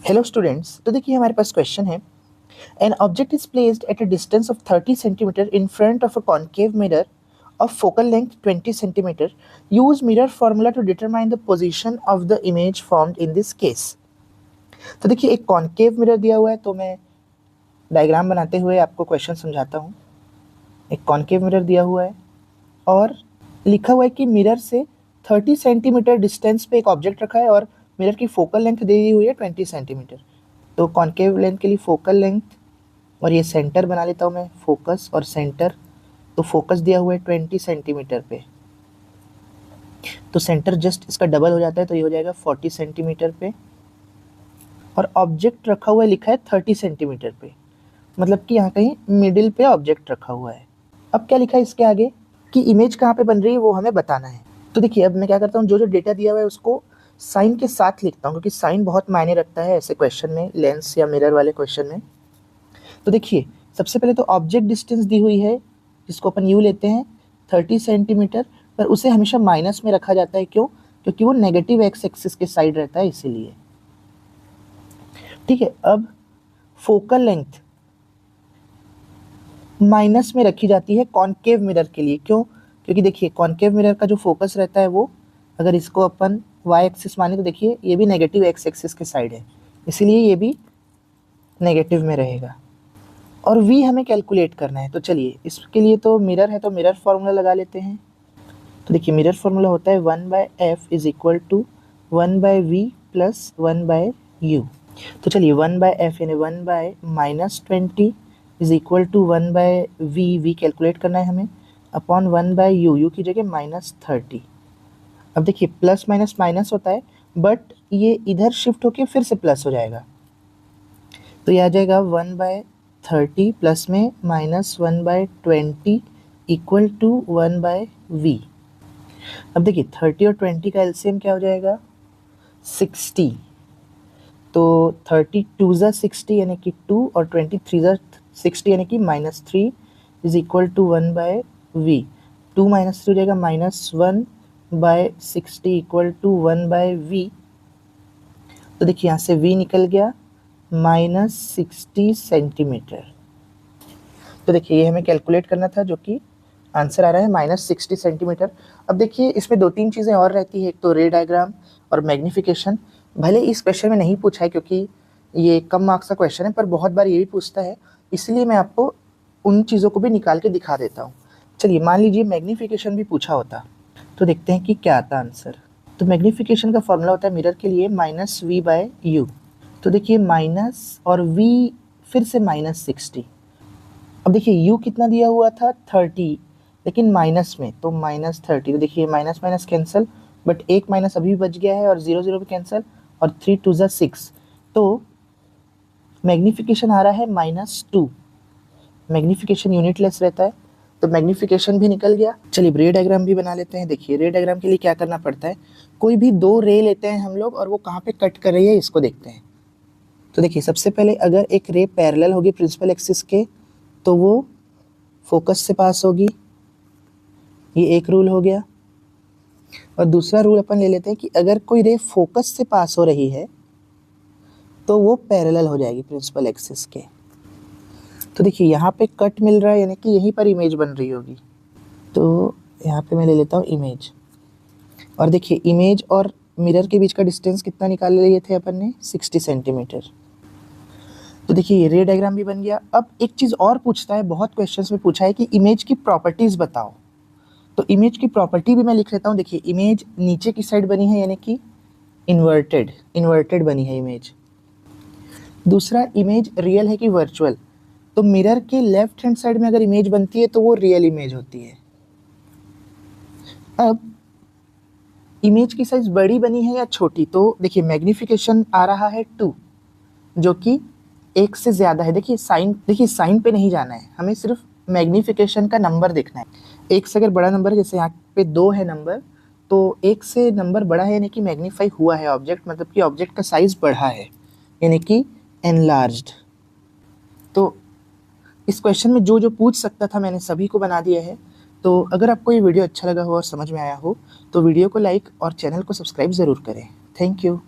Hello students, तो देखिए हमारे पास क्वेश्चन है। An object is placed at a distance of 30 centimetre in front of a concave mirror of focal length 20 centimetre. Use mirror formula to determine the position of the image formed in this case. तो देखिए एक concave mirror दिया हुआ है, तो मैं diagram बनाते हुए आपको क्वेश्चन समझाता हूँ। एक कॉन्केव मिरर दिया हुआ है और लिखा हुआ है कि मिरर से 30 सेंटीमीटर डिस्टेंस पे एक ऑब्जेक्ट रखा है और मिरर की फोकल लेंथ दी हुई है 20 सेंटीमीटर। तो कॉन्केव लेंथ के लिए फोकल लेंथ और ये सेंटर बना लेता हूँ मैं, फोकस और सेंटर। तो फोकस दिया हुआ है 20 सेंटीमीटर पे, तो सेंटर जस्ट इसका डबल हो जाता है, तो ये हो जाएगा 40 सेंटीमीटर पे। और ऑब्जेक्ट रखा हुआ है, लिखा है 30 सेंटीमीटर पे, मतलब कि यहाँ कहीं मिडिल पे ऑब्जेक्ट रखा हुआ है। अब क्या लिखा है इसके आगे कि इमेज कहाँ पे बन रही है वो हमें बताना है। तो देखिए अब मैं क्या करता हूँ, जो जो डेटा दिया हुआ है उसको साइन के साथ लिखता हूँ, क्योंकि साइन बहुत मायने रखता है ऐसे क्वेश्चन में, लेंस या मिरर वाले क्वेश्चन में। तो देखिए सबसे पहले तो ऑब्जेक्ट डिस्टेंस दी हुई है, जिसको अपन यू लेते हैं 30 सेंटीमीटर, पर उसे हमेशा माइनस में रखा जाता है। क्यों? क्योंकि वो नेगेटिव एक्स एक्सिस के साइड रहता है, इसीलिए। ठीक है, अब फोकल लेंथ माइनस में रखी जाती है कॉन्केव मिरर के लिए। क्यों? क्योंकि देखिए कॉन्केव मिरर का जो फोकस रहता है वो, अगर इसको अपन वाई एक्सिस माने तो देखिए ये भी नेगेटिव एक्स एक्सिस के साइड है, इसीलिए ये भी नेगेटिव में रहेगा। और v हमें कैलकुलेट करना है, तो चलिए इसके लिए तो मिरर है तो मिरर फार्मूला लगा लेते हैं। तो देखिए मिरर फार्मूला होता है 1/f is equal to 1/v plus 1/u। तो चलिए 1/f यानी 1/-20 is equal to 1/v calculate करना है हमें, अपॉन 1/u, u की जगह -30। अब देखिए प्लस माइनस माइनस होता है, बट ये इधर शिफ्ट होके फिर से प्लस हो जाएगा, तो ये आ जाएगा 1/30 प्लस में -1/20 इक्वल टू 1/v। अब देखिए 30 और 20 का एलसीएम क्या हो जाएगा, 60। तो 32 60 यानी कि 2 और 23 60 यानी कि -3 इज इक्वल टू 1/v। 2 -3 हो जाएगा -1/60 इक्वल टू 1/v। तो देखिए यहाँ से v निकल गया -60 सेंटीमीटर। तो देखिए ये हमें कैलकुलेट करना था, जो कि आंसर आ रहा है -60 सेंटीमीटर। अब देखिए इसमें 2-3 चीज़ें और रहती है, एक तो रे डायग्राम और मैग्नीफिकेशन। भले इस क्वेश्चन में नहीं पूछा है क्योंकि ये कम मार्क्स का क्वेश्चन है, पर बहुत बार ये भी पूछता है, इसलिए मैं आपको उन चीज़ों को भी निकाल के दिखा देता हूँ। चलिए मान लीजिए मैग्नीफिकेशन भी पूछा होता, तो देखते हैं कि क्या आता आंसर। तो मैग्नीफिकेशन का फॉर्मूला होता है मिरर के लिए -v/u। तो देखिए माइनस और v फिर से -60। अब देखिए u कितना दिया हुआ था 30, लेकिन माइनस में, तो -30। तो देखिए माइनस माइनस कैंसिल, बट एक माइनस अभी भी बच गया है और 0 0 भी कैंसिल, और 3 2 6। तो मैग्नीफिकेशन आ रहा है -2। मैग्नीफिकेशन यूनिटलेस रहता है, तो मैग्नीफिकेशन भी निकल गया। चलिए रे डायग्राम भी बना लेते हैं। देखिए रे डायग्राम के लिए क्या करना पड़ता है, कोई भी 2 रे लेते हैं हम लोग और वो कहाँ पे कट कर रही है इसको देखते हैं। तो देखिए सबसे पहले अगर एक रे पैरेलल होगी प्रिंसिपल एक्सिस के, तो वो फोकस से पास होगी, ये एक रूल हो गया। और दूसरा रूल अपन ले लेते हैं कि अगर कोई रे फोकस से पास हो रही है तो वो पैरेलल हो जाएगी प्रिंसिपल एक्सिस के। तो देखिए यहाँ पे कट मिल रहा है, यानी कि यहीं पर इमेज बन रही होगी। तो यहाँ पे मैं ले लेता हूँ इमेज, और देखिए इमेज और मिरर के बीच का डिस्टेंस कितना निकाल लिए थे अपन ने, 60 सेंटीमीटर। तो देखिए ये रे डायग्राम भी बन गया। अब एक चीज़ और पूछता है, बहुत क्वेश्चंस में पूछा है कि इमेज की प्रॉपर्टीज़ बताओ। तो इमेज की प्रॉपर्टी भी मैं लिख लेता हूँ। देखिए इमेज नीचे की साइड बनी है, यानी कि इन्वर्टेड बनी है इमेज। दूसरा, इमेज रियल है कि वर्चुअल। तो मिरर के लेफ्ट हैंड साइड में अगर इमेज बनती है तो वो रियल इमेज होती है। अब इमेज की साइज बड़ी बनी है या छोटी, तो देखिए मैग्नीफिकेशन आ रहा है 2, जो कि 1 से ज़्यादा है। देखिए साइन पे नहीं जाना है, हमें सिर्फ मैग्नीफिकेशन का नंबर देखना है। 1 से अगर बड़ा नंबर है, जैसे यहाँ पे 2 है नंबर, तो 1 से नंबर बड़ा है यानी कि मैग्नीफाई हुआ है ऑब्जेक्ट, मतलब कि ऑब्जेक्ट का साइज़ बढ़ा है, यानी कि एनलार्ज्ड। तो इस क्वेश्चन में जो जो पूछ सकता था मैंने सभी को बना दिया है। तो अगर आपको ये वीडियो अच्छा लगा हो और समझ में आया हो तो वीडियो को लाइक और चैनल को सब्सक्राइब ज़रूर करें। Thank you.